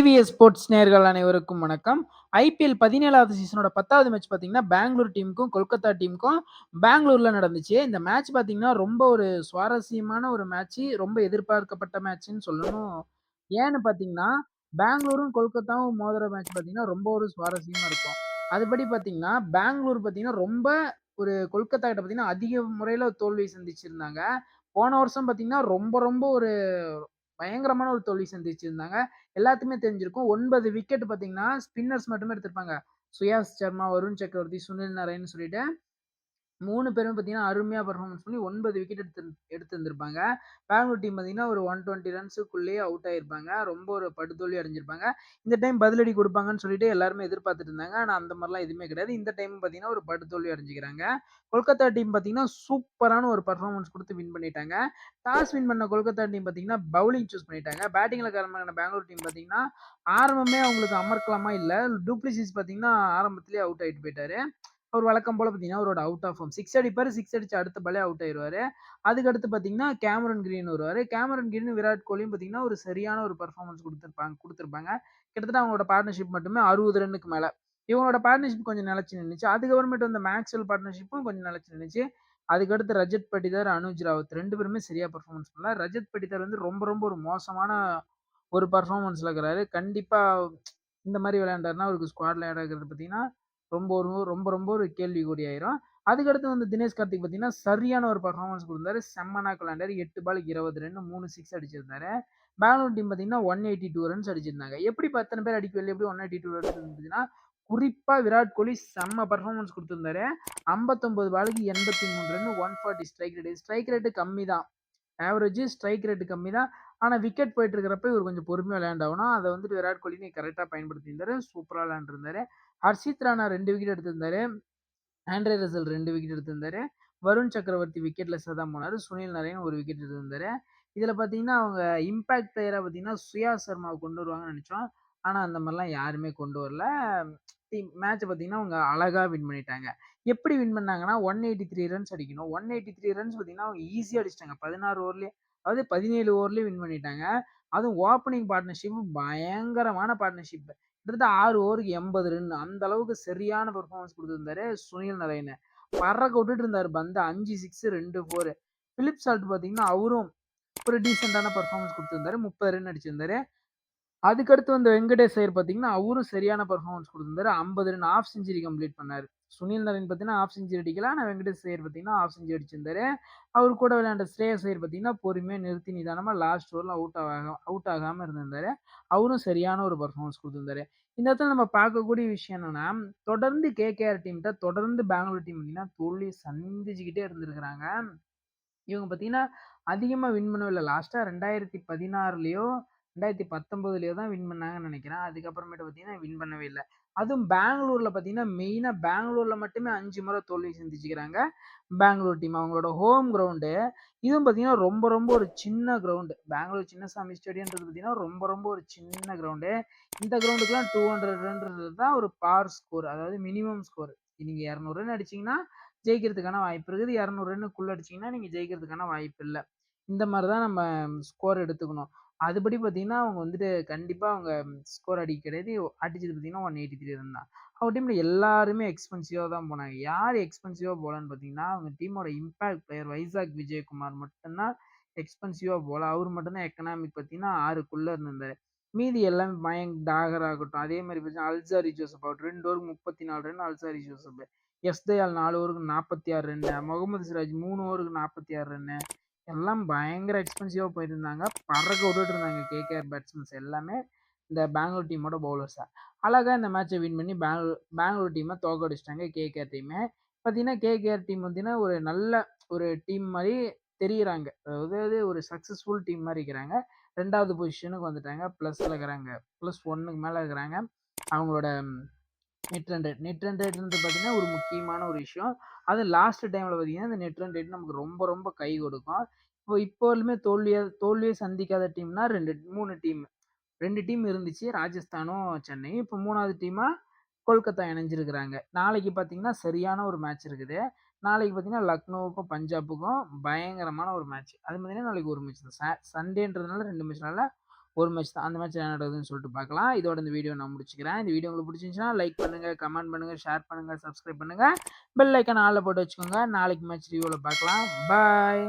TVS sports நேயர்கள் அனைவருக்கும் வணக்கம். ஐபிஎல் 17வது சீசனோட 10வது மேட்ச் பார்த்தீங்கன்னா, பெங்களூர் டீமுக்கும், கொல்கத்தா டீமுக்கும் பெங்களூர்ல நடந்துச்சு. இந்த மேட்ச் பார்த்தீங்கன்னா, ரொம்ப ஒரு சுவாரஸ்யமான ஒரு மேட்ச்சு. ரொம்ப எதிர்பார்க்கப்பட்ட மேட்ச்சுன்னு சொல்லணும். ஏன்னு பார்த்தீங்கன்னா, பெங்களூரும், கொல்கத்தாவும் மோதுற மேட்ச் பார்த்தீங்கன்னா, ரொம்ப ஒரு சுவாரஸ்யமா இருக்கும். அதுபடி பார்த்தீங்கன்னா, பெங்களூர் பார்த்தீங்கன்னா, ரொம்ப ஒரு கொல்கத்தா கிட்ட பார்த்தீங்கன்னா, அதிக முறையில தோல்வி சந்திச்சிருந்தாங்க. போன வருஷம் பார்த்தீங்கன்னா, ரொம்ப ரொம்ப ஒரு பயங்கரமான ஒரு தோல்வி சந்திச்சிருந்தாங்க. எல்லாத்துக்குமே தெரிஞ்சிருக்கும். 9 விக்கெட் பார்த்தீங்கன்னா, ஸ்பின்னர்ஸ் மட்டுமே எடுத்திருப்பாங்க. சுயாஸ் சர்மா, வருண் சக்கரவர்த்தி, சுனில் நரைன்னு சொல்லிட்டு 3 பேருமே பார்த்தீங்கன்னா, அருமையா பெர்ஃபார்மன்ஸ் பண்ணி 9 விக்கெட் எடுத்திருந்திருப்பாங்க. பெங்களூர் டீம் பார்த்தீங்கன்னா, ஒரு 120 ரன்ஸுக்குள்ளேயே அவுட் ஆயிருப்பாங்க. ரொம்ப ஒரு படுதோல்வி அடைஞ்சிருப்பாங்க. இந்த டைம் பதிலடி குடுப்பாங்கன்னு சொல்லிட்டு எல்லாருமே எதிர்பார்த்துட்டு இருந்தாங்க. ஆனா, அந்த மாரிலாம் எதுவுமே கிடையாது. இந்த டைம் பார்த்தீங்கன்னா, ஒரு படுதோல்வி அடைஞ்சுக்கிறாங்க. கொல்கத்தா டீம் பார்த்தீங்கன்னா, சூப்பரான ஒரு பெர்ஃபார்மன்ஸ் குடுத்து வின் பண்ணிட்டாங்க. டாஸ் வின் பண்ண கொல்கத்தா டீம் பார்த்தீங்கன்னா, பவுலிங் சூஸ் பண்ணிட்டாங்க. பேட்டிங்ல கிளம்புன பெங்களூர் டீம் பார்த்தீங்கன்னா, ஆரம்பமே அவங்களுக்கு அமர்க்களமா இல்ல. டூப்ளிசிஸ் பார்த்தீங்கன்னா, ஆரம்பத்திலேயே அவுட் ஆயிட்டு போயிட்டாரு. அவர் வழக்கம் போல பார்த்தீங்கன்னா, அவரோட அவுட் ஆஃப் ஃபார்ம். 6 அடிப்பாரு. 6 அடிச்ச அடுத்த பாலே அவுட் ஆயிருவாரு. அதுக்கடுத்து பார்த்தீங்கன்னா, கேமரன் கிரீன் வருவாரு. கேமரன் கிரீனும், விராட் கோலியும் பார்த்தீங்கன்னா, ஒரு சரியான ஒரு பெர்ஃபார்மன்ஸ் குடுத்திருப்பாங்க. கிட்டத்தட்ட அவங்களோட பார்ட்னர்ஷிப் மட்டுமே 60 ரன்னுக்கு மேல. இவங்களோட பார்ட்னர்ஷிப் கொஞ்சம் நிலைச்சு நின்னுச்சு. அதுக்கப்புறமேட்டு வந்த மேக்ஸ்வெல் பார்ட்னர்ஷிப்பும் கொஞ்சம் நிலைச்சு நின்னுச்சு. அதுக்கடுத்து ரஜத் படிதார், அனுஜ் ராவத் 2 பேருமே சரியா பெர்ஃபார்மன்ஸ் பண்ணல. ரஜத் படிதார் வந்து ரொம்ப ரொம்ப ஒரு மோசமான ஒரு பெர்ஃபார்மன்ஸ்ல இருக்கிறாரு. கண்டிப்பா இந்த மாரி விளையாண்டாருன்னா, அவருக்கு ஸ்குவாட்ல ஆட் ஆகுறது பார்த்தீங்கன்னா, ரொம்ப ரொம்ப ஒரு கேள்விக்குறி ஆயிரும். அதுக்கடுத்து வந்து தினேஷ் கார்த்திக் பார்த்தீங்கன்னா, சரியான ஒரு பெர்ஃபார்மன்ஸ் குடுத்தாரு. செம்ம நாக் விளையாண்டாரு. 8 பாலுக்கு 20 ரன், 3 சிக்ஸ் அடிச்சிருந்தாரு. பெங்களூர் டீம் பார்த்தீங்கன்னா, 182 ரன்ஸ் அடிச்சிருந்தாங்க. எப்படி இப்ப அத்தன பேர் அடிக்கவில்லை, எப்படி 182 ரன்ஸ் இருந்ததுன்னா, குறிப்பா விராட் கோலி செம்ம பெர்ஃபார்மன்ஸ் குடுத்திருந்தாரு. 59 பாலுக்கு 83 run, 140 strike rate. Strike rate கம்மி தான். ஆவரேஜ் ஸ்ட்ரைக் ரேட் கம்மி தான். ஆனா விக்கெட் போயிட்டு இருக்கிறப்ப இவர் கொஞ்சம் பொறுமையா விளையாண்டாகணும். அத வந்துட்டு விராட் கோலி கரெக்ட்டா பயன்படுத்தியிருந்தாரு. சூப்பரா விளையாண்டுருந்தாரு. ஹர்ஷித் ராணா 2 விக்கெட் எடுத்திருந்தாரு. ஆண்ட்ரே ரசல் 2 விக்கெட் எடுத்திருந்தாரு. வருண் சக்கரவர்த்தி விக்கெட்லெஸ்ஸா தான் போனாரு. சுனில் நரைன் 1 விக்கெட் எடுத்திருந்தாரு. இதுல பார்த்தீங்கன்னா, அவங்க இம்பாக்ட் பிளேயரா பார்த்தீங்கன்னா, சுயாஸ் சர்மாவ கொண்டு வருவாங்கன்னு நெனச்சோம். ஆனா அந்த மாரிலாம் யாருமே கொண்டு வரல. மேட்ச்ச பார்த்தீங்கன்னா, அவங்க அழகா வின் பண்ணிட்டாங்க. எப்படி வின் பண்ணாங்கன்னா, 183 ரன்ஸ் அடிக்கணும். 183 ரன்ஸ் பார்த்தீங்கன்னா, அவங்க ஈஸியா அடிச்சுட்டாங்க. 16 ஓவர்லயே அதாவது 17 ஓவர்லயே வின் பண்ணிட்டாங்க. அதுவும் ஓப்பனிங் பார்ட்னர்ஷிப் பயங்கரமான பார்ட்னர்ஷிப். கிட்டத்தட்ட 6 ஓவருக்கு 80 ரன். அந்த அளவுக்கு சரியான பெர்ஃபார்மன்ஸ் குடுத்திருந்தாரு சுனில் நரைன். பறக்க விட்டுட்டு இருந்தாரு பந்த. 5 6 2 4. பிலிப் சால்ட் பார்த்தீங்கன்னா, அவரும் ஒரு டீசென்ட்டான பெர்ஃபார்மன்ஸ் குடுத்திருந்தாரு. 30 ரன் அடிச்சிருந்தாரு. அதுக்கடுத்து வந்த வெங்கடேஷ் ஐயர் பார்த்தீங்கன்னா, அவரும் சரியான பெர்ஃபார்மன்ஸ் குடுத்திருந்தாரு. 50 ரன் ஹாஃப் செஞ்சுரி கம்ப்ளீட் பண்ணாரு. சுனில் நரேன் பார்த்தீங்கன்னா, ஹாஃப் செஞ்சுரி அடிக்கல. ஆனா வெங்கடேஷ் ஐயர் பார்த்தீங்கன்னா, ஹாஃப் செஞ்சுரி அடிச்சிருந்தாரு. அவரு கூட விளையாண்ட ஸ்ரேயஸ் ஐயர் பார்த்தீங்கன்னா, பொறுமையா நிறுத்தி நிதானமா லாஸ்ட் ஓவர்ல அவுட் ஆகாம இருந்திருந்தாரு. அவரும் சரியான ஒரு பெர்ஃபார்மன்ஸ் குடுத்திருந்தாரு. இந்த இடத்துல நம்ம பார்க்கக்கூடிய விஷயம் என்னன்னா, தொடர்ந்து கேகேஆர் டீம்ட்ட தொடர்ந்து பெங்களூர் டீம் பார்த்தீங்கன்னா, தோல்விய சந்திச்சுக்கிட்டே இருந்திருக்கிறாங்க. இவங்க பார்த்தீங்கன்னா, அதிகமா வின் பண்ணவே லாஸ்ட்டா 2016லயோ, 2019லயோ தான் வின் பண்ணாங்கன்னு நெனைக்கிறேன். அதுக்கப்புறமேட்டு பார்த்தீங்கன்னா, வின் பண்ணவே இல்ல. அதுவும் பெங்களூர்ல பார்த்தீங்கன்னா, மெயினா பெங்களூர்ல மட்டுமே 5 முறை தோல்வி சந்திச்சுக்கிறாங்க. பெங்களூர் டீம். அவங்களோட ஹோம் கிரவுண்டு. இதுவும் பார்த்தீங்கன்னா, ரொம்ப ரொம்ப ஒரு சின்ன கிரவுண்டு. பெங்களூர் சின்னசாமி ஸ்டேடியம்ன்றது பார்த்தீங்கன்னா, ரொம்ப ரொம்ப ஒரு சின்ன கிரவுண்டு. இந்த கிரவுண்டுக்குலாம் 200 ரன்ன்றது தான் ஒரு பார் ஸ்கோர். அதாவது மினிமம் ஸ்கோர். நீங்க 200 ரன் அடிச்சீங்கன்னா, ஜெயிக்கிறதுக்கான வாய்ப்பு இருக்குது. 200 ரன்னுக்குள்ள அடிச்சீங்கன்னா, நீங்க ஜெயிக்கிறதுக்கான வாய்ப்பு இல்ல. இந்த மாரி தான் நம்ம ஸ்கோர் எடுத்துக்கணும். அதுபடி பார்த்தீங்கன்னா, அவங்க வந்துட்டு கண்டிப்பா அவங்க ஸ்கோர் அடிக்க கிடையாது. அடிச்சது பார்த்தீங்கன்னா, 183 ரன் தான். அவங்க டீம்ல எல்லாருமே எக்ஸ்பென்சிவா தான் போனாங்க. யார் எக்ஸ்பென்சிவா போலன்னு பார்த்தீங்கன்னா, அவங்க டீமோட இம்பாக்ட் பிளேயர் வைசாக் விஜயகுமார் மட்டும் தான் எக்ஸ்பென்சிவா போல. அவரு மட்டும் தான் எக்கனாமிக் பார்த்தீங்கன்னா 6க்குள்ள இருந்திருந்தாரு. மீதி எல்லாமே மயங்க் டாகர் ஆகட்டும், அதே மாரி பார்த்தீங்கன்னா, அல்சாரி ஜோசப் ஆகட்டும் 2 ஓவருக்கு 34 run Alzarri Joseph. S Dayal 4 ஓவருக்கு 46 ரன்னு. முகமது சிராஜ் 3 ஓவருக்கு 46 ரன்னு. எல்லாம் பயங்கர எக்ஸ்பென்சிவா போயிருந்தாங்க. பறக்க விட்டுட்டு இருந்தாங்க கேகேஆர் பேட்ஸ்மேன்ஸ் எல்லாமே. இந்த பெங்களூர் டீமோட பவுலர்ஸ. அழகா இந்த மேட்ச வின் பண்ணி பெங்களூர் டீம தோற்கடிச்சுட்டாங்க கேகேஆர் டீமு. பார்த்தீங்கன்னா, கேகேஆர் டீம் பார்த்தீங்கன்னா, ஒரு நல்ல ஒரு டீம் மாரி தெரியிறாங்க. அதாவது ஒரு சக்சஸ்ஃபுல் டீம் மாரி இருக்கிறாங்க. 2வது பொசிஷனுக்கு வந்துட்டாங்க. பிளஸ்ல இருக்கிறாங்க. +1க்கு மேல இருக்கிறாங்க. அவங்களோட நெட் ரன் ரேட்ன்றது பார்த்தீங்கன்னா, ஒரு முக்கியமான ஒரு விஷயம். அதுவும் லாஸ்ட் டைம்ல பார்த்தீங்கன்னா, இந்த நெட் ரன் ரேட் நமக்கு ரொம்ப ரொம்ப கை கொடுக்கும். இப்போலுமே தோல்வியே சந்திக்காத டீம்னா 3 டீம். 2 டீம் இருந்துச்சு. ராஜஸ்தானும், சென்னையும். இப்போ 3வது டீமா கொல்கத்தா இணைஞ்சிருக்கிறாங்க. நாளைக்கு பார்த்தீங்கன்னா, சரியான ஒரு மேட்ச் இருக்குது. நாளைக்கு பார்த்தீங்கன்னா, லக்னோவுக்கும், பஞ்சாபுக்கும் பயங்கரமான ஒரு மேட்ச். அது பார்த்தீங்கன்னா, நாளைக்கு ஒரு மேட்ச் தான். சண்டேன்றதுனால 2 மேட்ச்னால ஒரு மேட்ச் தான். அந்த மேட்ச் என்ன நடக்குதுன்னு சொல்லிட்டு பார்க்கலாம். இதோட இந்த வீடியோ நான் முடிச்சுக்கிறேன். இந்த வீடியோ உங்களுக்கு பிடிச்சிருந்துச்சுன்னா லைக் பண்ணுங்க, கமெண்ட் பண்ணுங்க, ஷேர் பண்ணுங்க, சப்ஸ்கிரைப் பண்ணுங்க. பெல் ஐக்கான ஆல்ல போட்டு வச்சுக்கோங்க. நாளைக்கு மேட்ச் ரிவ்யூல பார்க்கலாம். பாய்.